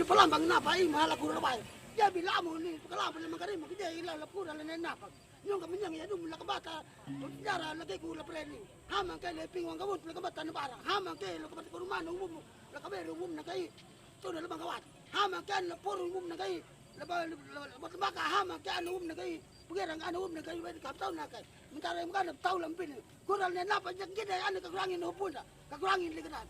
Pelambang napa mahal aku lepai. Ya bila mu ni pelambang memang kari mu kerja ilah lapur ala napa. Nyong kami yang ya dum la kabata. Sejarah lagi ku la preni. Hama kai le pingwang kabut la kabata na bara. Hama kai la kabata rumah umum la kabere umum na kai. Tu na labang kawat. Hama kai la por umum na kai. La baka hama kai umum na kai. Bugerang umum na kai ka tau na kai. Mentara yang kan tau lampin. Kural na napa jak gede ane kakurangin hupunda. Kakurangin ligadan.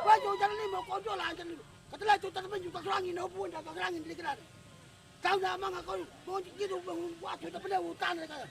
Wajah jalan lima kau jual aja ni. Katalah itu terpenju kakurangin hupun dah kakurangin likiran. Kau dah mangga kau mau gitu buat itu pada hutan kata.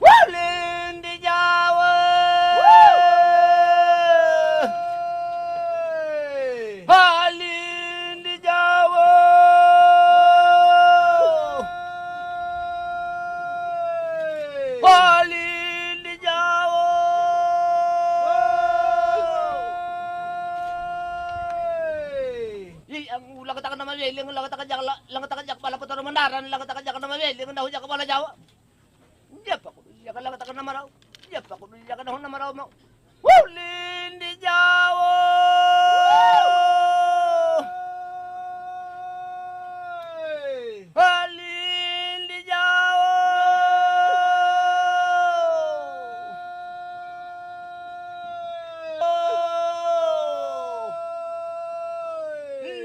Walin di Jawa, Walin di Jawa, Walin di Jawa. Ang ulang katakan nama Weling, ulang katakan jak pala putar mandaran, ulang katakan jak nama Weling, dah hujak kepala Jawa. Dia pak dia kan katakan nama rau. Dia pak dia kan nama rau mau. Walin di Jawa. Walin di Jawa.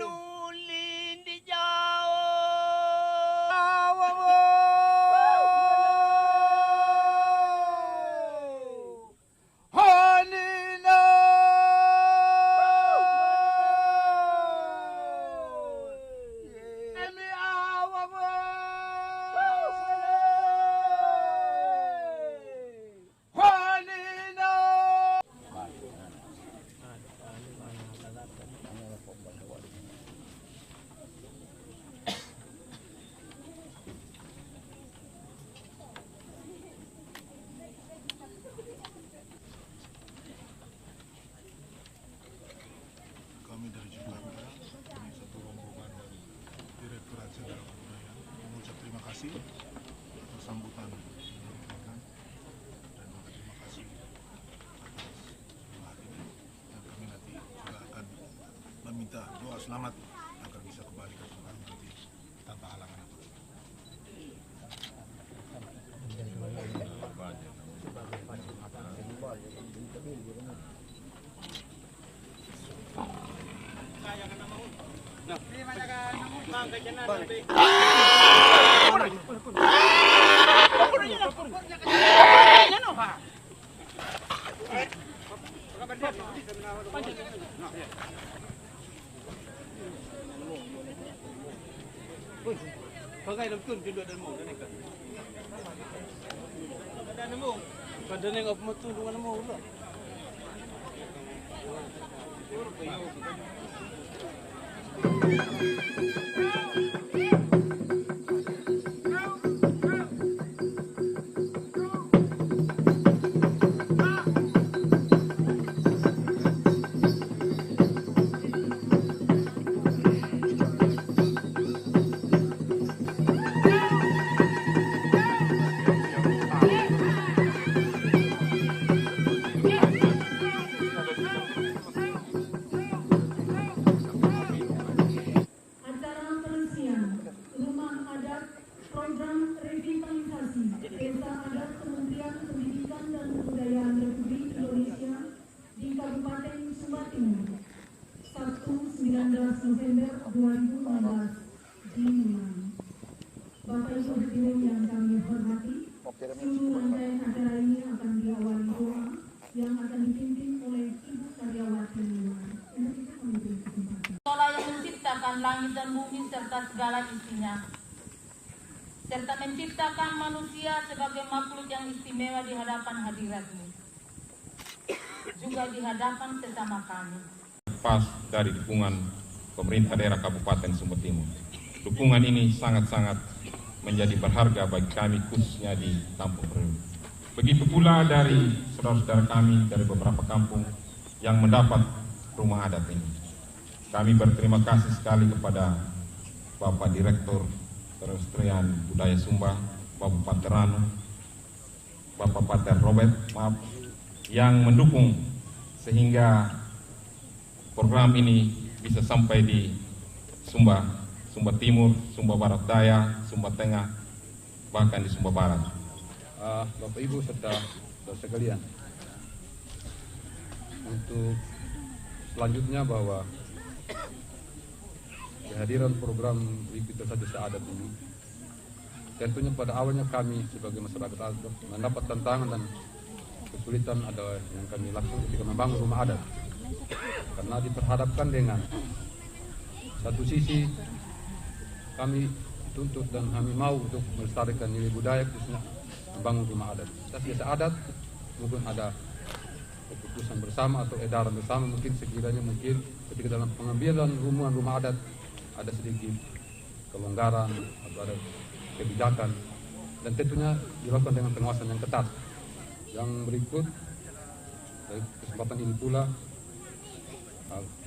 Lulin di Jawa. Kami dari Jakarta, kami satu rombongan dari Direktorat Jenderal Kebudayaan mengucap terima kasih atas sambutan yang diberikan, dan berterima kasih atas doa ini, dan kami nanti juga akan meminta doa selamat agar bisa kembali ke Tuhan nanti tanpa halangan apapun. Bagai dalam tun pindah dan mau dan ikan. Dan mau. Pada neng apa tu dengan mau lah. Acara perisian Rumah Adat Program Revitalisasi Desa Adat Kementerian Pendidikan dan Kebudayaan Republik Indonesia di Kabupaten Sumba Timur, Sabtu 19 November 2016 dimulai. Bapak Ibu hadirin yang kami hormati, seluruh rangkaian acara ini akan diawali doa yang akan dipimpin oleh Ibu Karyawati Luar. Untuk itu kami beri kesempatan. Allah yang menciptakan langit dan bumi serta segala isinya, serta menciptakan manusia sebagai makhluk yang istimewa di hadapan hadirat-Mu, juga di hadapan sesama kami. Pas dari dukungan pemerintah daerah Kabupaten Sumba Timur. Dukungan ini sangat-sangat menjadi berharga bagi kami khususnya di Kampung Priuk. Begitu pula dari saudara-saudara kami dari beberapa kampung yang mendapat rumah adat ini. Kami berterima kasih sekali kepada Bapak Direktur Pelestarian Budaya Sumba, Bapak Paterano, Bapak Pater Robert, yang mendukung sehingga program ini bisa sampai di Sumba Timur, Sumba Barat Daya, Sumba Tengah, bahkan di Sumba Barat. Bapak Ibu serta saudara sekalian, untuk selanjutnya bahwa kehadiran program revitalisasi desa adat ini tentunya pada awalnya kami sebagai masyarakat adat mendapat tantangan dan kesulitan ada yang kami lakukan ketika membangun rumah adat, karena diperhadapkan dengan satu sisi kami tuntut dan kami mau untuk melestarikan nilai budaya khususnya membangun rumah adat. Desa adat mungkin ada keputusan bersama atau edaran bersama, mungkin sekiranya mungkin ketika dalam pengambilan rumah adat ada sedikit kelonggaran atau ada kebijakan, dan tentunya dilakukan dengan pengawasan yang ketat. Yang berikut dari kesempatan ini pula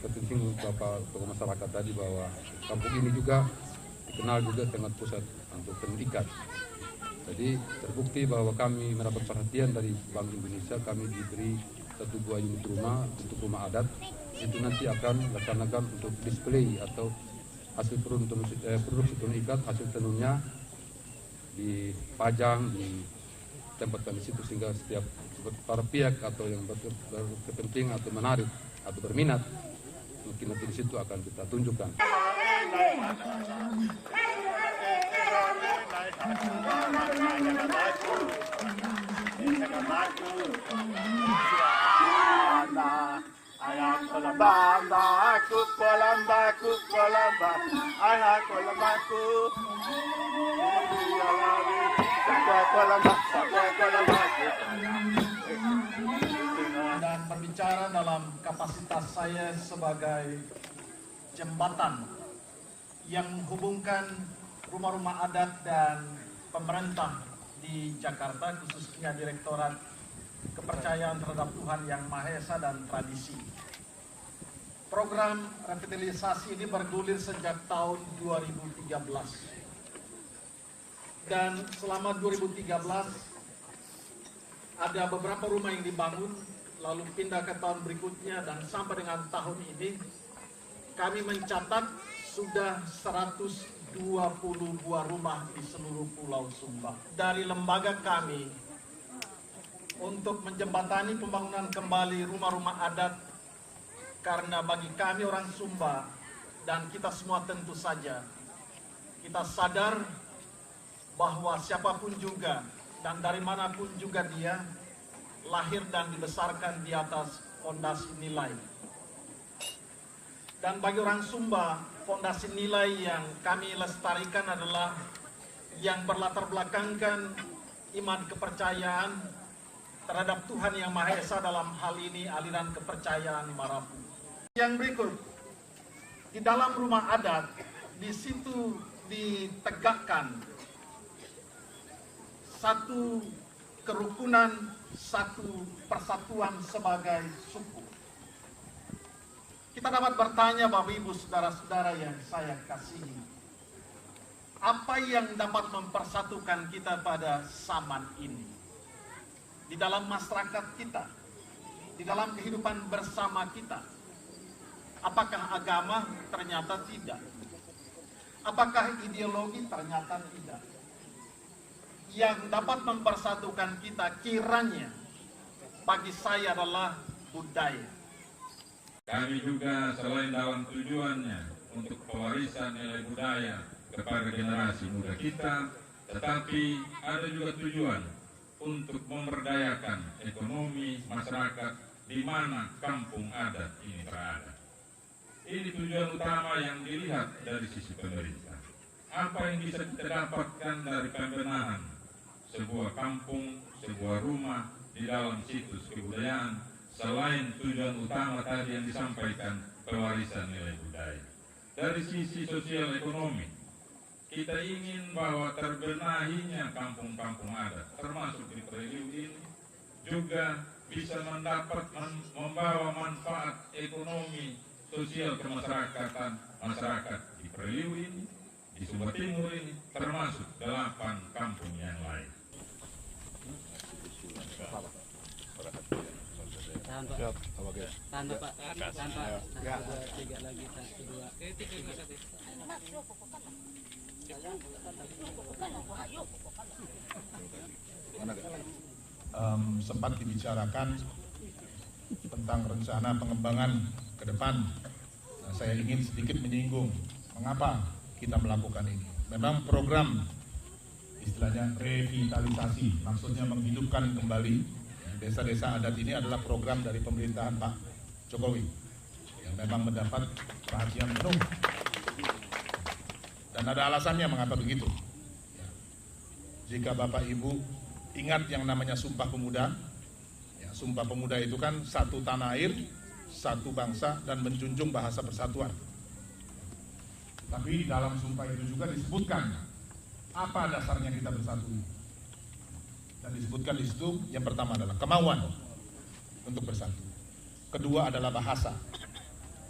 penting Bapak tokoh masyarakat tadi bahwa kampung ini juga dikenal juga dengan pusat untuk pendidikan. Jadi terbukti bahwa kami mendapat perhatian dari Bank Indonesia, kami diberi 1 buah unit rumah untuk rumah adat. Itu nanti akan dilaksanakan untuk display atau hasil produksi tenun ikat, hasil tenunnya dipajang, ditempatkan di situ sehingga setiap para pihak atau yang berkepentingan atau menarik atau berminat mungkin nanti di situ akan kita tunjukkan. Anak kolomba, anak kolombaku, dan berbicara dalam kapasitas saya sebagai jembatan yang menghubungkan rumah-rumah adat dan pemerintah di Jakarta, khususnya Direktorat Kepercayaan terhadap Tuhan Yang Maha Esa dan Tradisi. Program revitalisasi ini bergulir sejak tahun 2013. Dan selama 2013 ada beberapa rumah yang dibangun, lalu pindah ke tahun berikutnya, dan sampai dengan tahun ini kami mencatat sudah 122 rumah di seluruh Pulau Sumba. Dari lembaga kami untuk menjembatani pembangunan kembali rumah-rumah adat, karena bagi kami orang Sumba dan kita semua tentu saja kita sadar bahwa siapapun juga dan dari manapun juga dia lahir dan dibesarkan di atas fondasi nilai. Dan bagi orang Sumba, fondasi nilai yang kami lestarikan adalah yang berlatar belakangkan iman kepercayaan terhadap Tuhan Yang Maha Esa, dalam hal ini aliran kepercayaan Marapu. Yang berikut, di dalam rumah adat, di situ ditegakkan satu kerukunan, satu persatuan sebagai suku. Kita dapat bertanya, Bapak Ibu, saudara-saudara yang saya kasihi, apa yang dapat mempersatukan kita pada zaman ini? Di dalam masyarakat kita, di dalam kehidupan bersama kita. Apakah agama? Ternyata tidak. Apakah ideologi? Ternyata tidak. Yang dapat mempersatukan kita kiranya bagi saya adalah budaya. Kami juga selain dalam tujuannya untuk pewarisan nilai budaya kepada generasi muda kita, tetapi ada juga tujuan untuk memberdayakan ekonomi masyarakat di mana kampung adat ini berada. Ini tujuan utama yang dilihat dari sisi pemerintah. Apa yang bisa kita dapatkan dari pembenahan sebuah kampung, sebuah rumah di dalam situs kebudayaan, selain tujuan utama tadi yang disampaikan, pewarisan nilai budaya. Dari sisi sosial ekonomi, kita ingin bahwa terbenahinya kampung-kampung adat, termasuk di Preliu ini, juga bisa membawa manfaat ekonomi sosial kemasyarakatan masyarakat di Preliu ini, di Sumba Timur ini, termasuk 8 kampung yang lain. Tahan Pak. Tahan Pak. Tahan Pak. 1, 2, 3 lagi. 1, 2, 3. Sempat dibicarakan tentang rencana pengembangan ke depan. Nah, saya ingin sedikit menyinggung mengapa kita melakukan ini. Memang program istilahnya revitalisasi, maksudnya menghidupkan kembali desa-desa adat ini adalah program dari pemerintahan Pak Jokowi yang memang mendapat perhatian penuh. Dan ada alasannya mengapa begitu. Jika Bapak Ibu ingat yang namanya Sumpah Pemuda, ya, Sumpah Pemuda itu kan satu tanah air, satu bangsa, dan menjunjung bahasa persatuan. Tapi dalam sumpah itu juga disebutkan apa dasarnya kita bersatu. Dan disebutkan di situ yang pertama adalah kemauan untuk bersatu. Kedua adalah bahasa.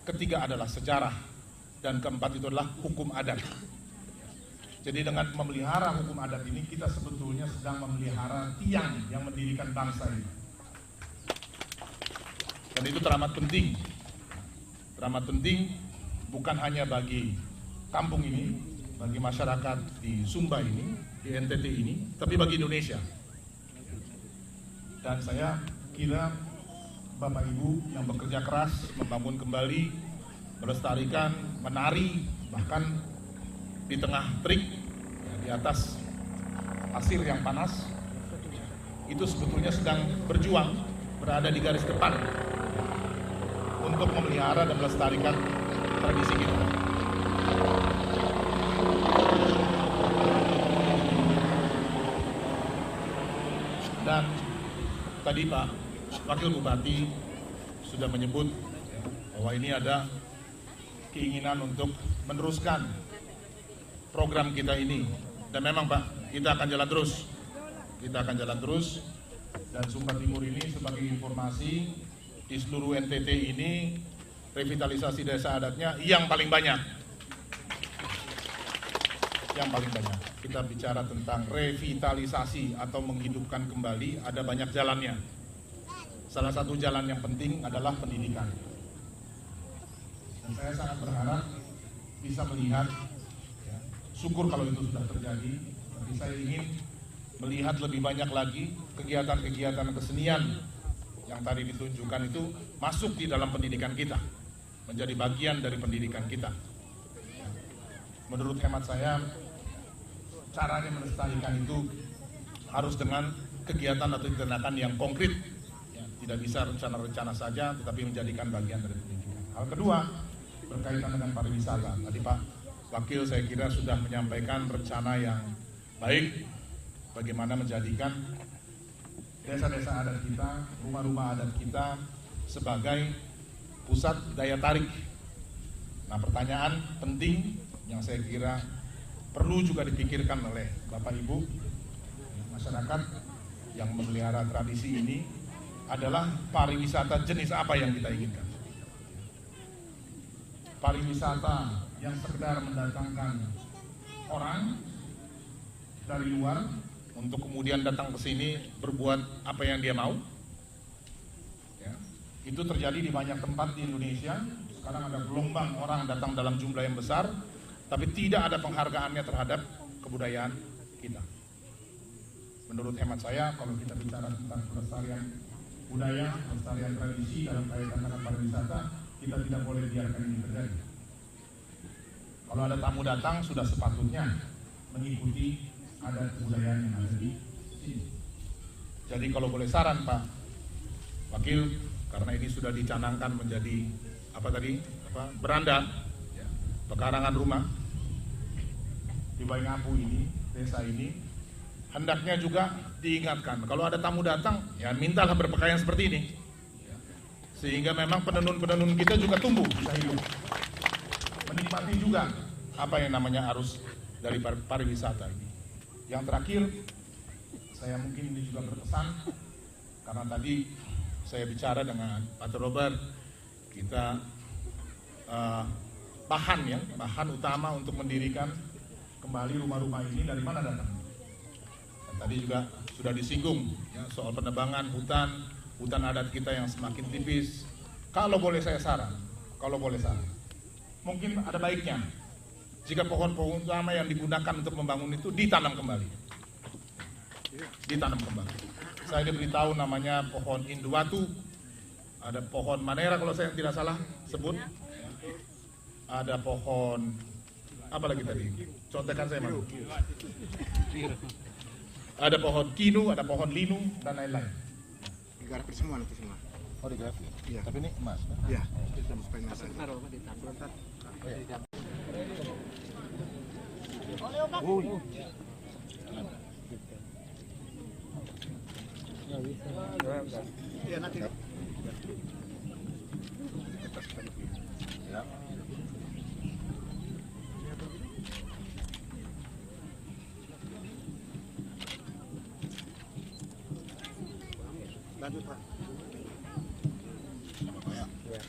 Ketiga adalah sejarah. Dan keempat itu adalah hukum adat. Jadi dengan memelihara hukum adat ini, kita sebetulnya sedang memelihara tiang yang mendirikan bangsa ini. Dan itu teramat penting. Teramat penting bukan hanya bagi kampung ini, bagi masyarakat di Sumba ini, di NTT ini, tapi bagi Indonesia. Dan saya kira Bapak Ibu yang bekerja keras membangun kembali, melestarikan, menari, bahkan di tengah terik, ya, di atas pasir yang panas, itu sebetulnya sedang berjuang, berada di garis depan untuk memelihara dan melestarikan tradisi kita. Dan tadi Pak Wakil Bupati sudah menyebut bahwa ini ada keinginan untuk meneruskan program kita ini. Dan memang Pak, kita akan jalan terus. Kita akan jalan terus. Dan Sumba Timur ini sebagai informasi, di seluruh NTT ini revitalisasi desa adatnya yang paling banyak. Yang paling banyak. kita bicara tentang revitalisasi atau menghidupkan kembali, ada banyak jalannya. Salah satu jalan yang penting adalah pendidikan. Dan saya sangat berharap bisa melihat, ya, syukur kalau itu sudah terjadi, tapi saya ingin melihat lebih banyak lagi kegiatan-kegiatan kesenian yang tadi ditunjukkan itu masuk di dalam pendidikan kita, menjadi bagian dari pendidikan kita. Menurut hemat saya, caranya melestarikan itu harus dengan kegiatan atau tindakan yang konkret, ya, tidak bisa rencana-rencana saja, tetapi menjadikan bagian dari pendidikan. Hal kedua, berkaitan dengan pariwisata. Tadi Pak Wakil saya kira sudah menyampaikan rencana yang baik, bagaimana menjadikan desa-desa adat kita, rumah-rumah adat kita sebagai pusat daya tarik. Nah, pertanyaan penting yang saya kira perlu juga dipikirkan oleh Bapak Ibu masyarakat yang memelihara tradisi ini adalah pariwisata jenis apa yang kita inginkan. Pariwisata yang sekedar mendatangkan orang dari luar untuk kemudian datang ke sini berbuat apa yang dia mau, ya, itu terjadi di banyak tempat di Indonesia. Sekarang ada gelombang orang datang dalam jumlah yang besar, tapi tidak ada penghargaannya terhadap kebudayaan kita. Menurut hemat saya, kalau kita bicara tentang pelestarian budaya, pelestarian tradisi dalam kaitan dengan pariwisata, kita tidak boleh biarkan ini terjadi. Kalau ada tamu datang, sudah sepatutnya mengikuti adat kebudayaan yang ada di sini. Jadi kalau boleh saran Pak Wakil, karena ini sudah dicanangkan menjadi beranda, ya, pekarangan rumah di Waingapu ini, desa ini, hendaknya juga diingatkan kalau ada tamu datang, ya mintalah berpakaian seperti ini, sehingga memang penenun-penenun kita juga tumbuh, bisa hidup, menikmati juga apa yang namanya arus dari pariwisata ini. Yang terakhir, saya mungkin ini juga berpesan, karena tadi saya bicara dengan Pak Robert, kita bahan utama untuk mendirikan kembali rumah-rumah ini dari mana datang? Dan tadi juga sudah disinggung, ya, soal penebangan hutan adat kita yang semakin tipis. Kalau boleh saran, mungkin ada baiknya jika pohon-pohon utama yang digunakan untuk membangun itu ditanam kembali. Saya diberitahu namanya pohon Induatu, ada pohon Manera kalau saya tidak salah sebut, ada pohon apa lagi tadi? Contekan saya mana? Ada pohon Kinu, ada pohon Linu dan lain-lain. Digarap semua nanti semua. Oh, digarap. Iya. Tapi ini emas. Iya. Supaya emas. Taruh di tabung. Iya nanti. Ya. Lanjut Pak. Ya.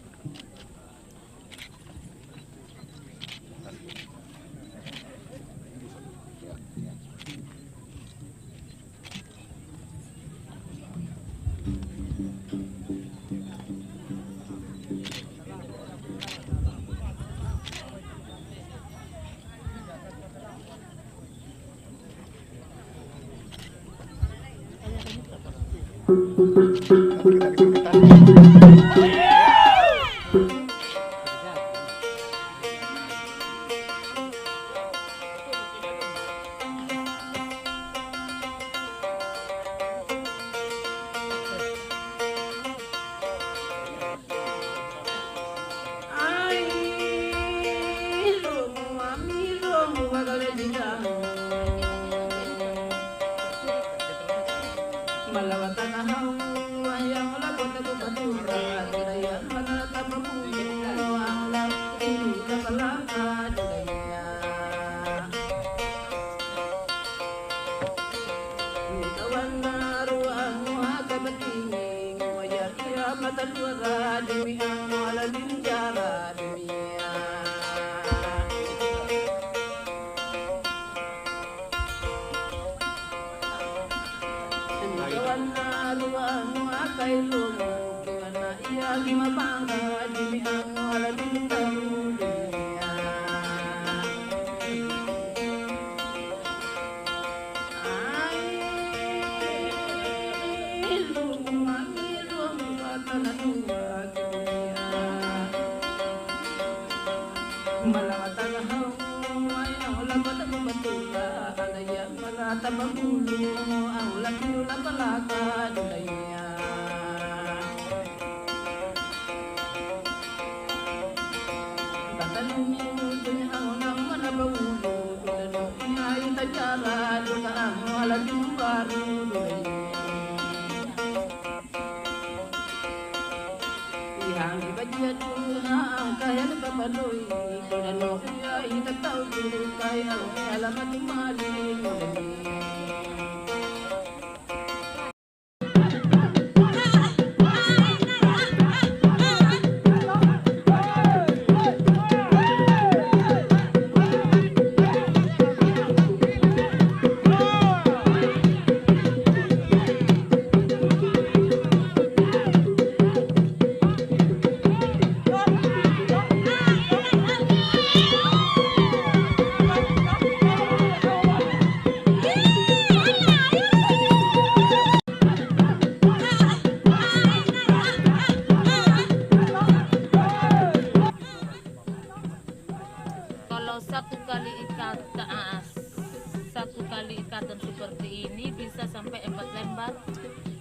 Satu kali ikatan seperti ini bisa sampai 4 lembar,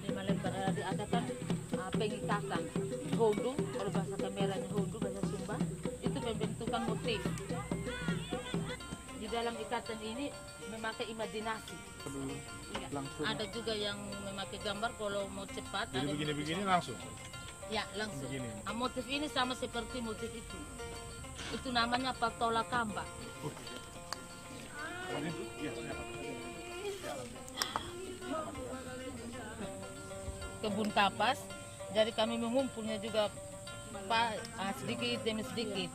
5 lembar. Diadakan pengikatan hodu, kalau bahasa kameranya hodu, bahasa Sumba itu pembentukan motif. Di dalam ikatan ini memakai imajinasi. Ya. Ada juga yang memakai gambar kalau mau cepat. Jadi begini-begini langsung? Ya, langsung. Begini. Motif ini sama seperti motif itu. Itu namanya patola kamba. Kebun kapas, jadi kami mengumpulnya juga sedikit demi sedikit.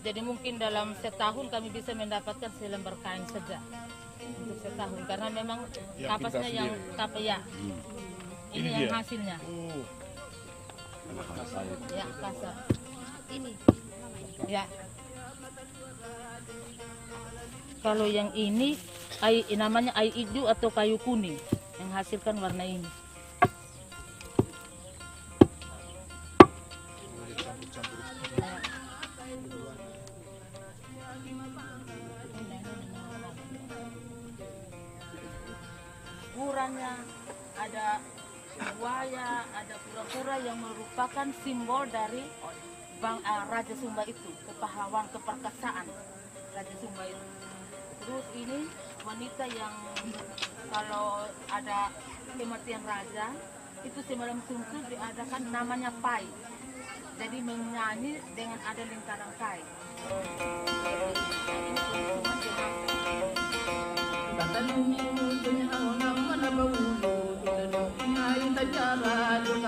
Jadi mungkin dalam setahun kami bisa mendapatkan selembar kain saja untuk setahun, karena memang kapasnya yang ya. Ini yang hasilnya. Ya, kasar. Ini. Ya. Kalau yang ini namanya ai hijau atau kayu kuning yang hasilkan warna ini. Kurangnya ada buaya, ada kura-kura yang merupakan simbol dari Raja Sumba itu, kepahlawan, keperkasaan Raja Sumba itu. Terus ini wanita yang kalau ada kematian raja itu semalam suntuk diadakan namanya pai. Jadi menyanyi dengan ada lingkaran kain. Ini